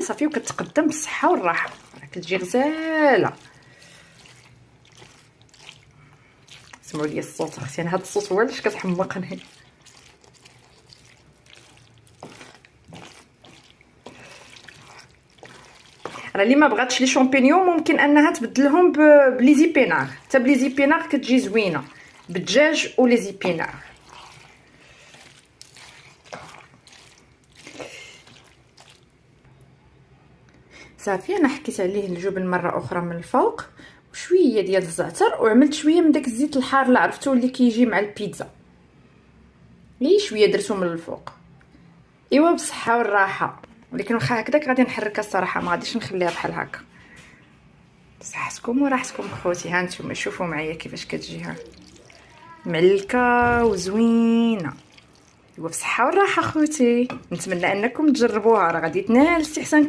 صافي وكتقدم بالصحه والراحه، كتجي غزاله. سمعوا لي الصوت اختي، انا هذا الصوت هو اللي كتحمقني. راه اللي ما بغاتش لي شامبينيون ممكن انها تبدلهم بلي زيبينار، حتى بلي زيبينار كتجي زوينه بالدجاج ولي زيبينار. صافي انا حكيت عليه الجبن مره اخرى من الفوق وشويه ديال الزعتر، وعملت شويه من داك الزيت الحار اللي عرفتو اللي كيجي مع البيتزا، لي شويه درتو من الفوق. ايوا بالصحه والراحه، ولكن واخا هكذاك غادي نحركها الصراحه، ما غاديش نخليها بحال هكا. بصحتكم وراحتكم خوتي. ها نتوما شوفوا معايا كيفاش كتجي، ها معلكه وزوينه. ايوا بصحه والراحه خوتي، نتمنى انكم تجربوها، راه غادي تنال استحسان.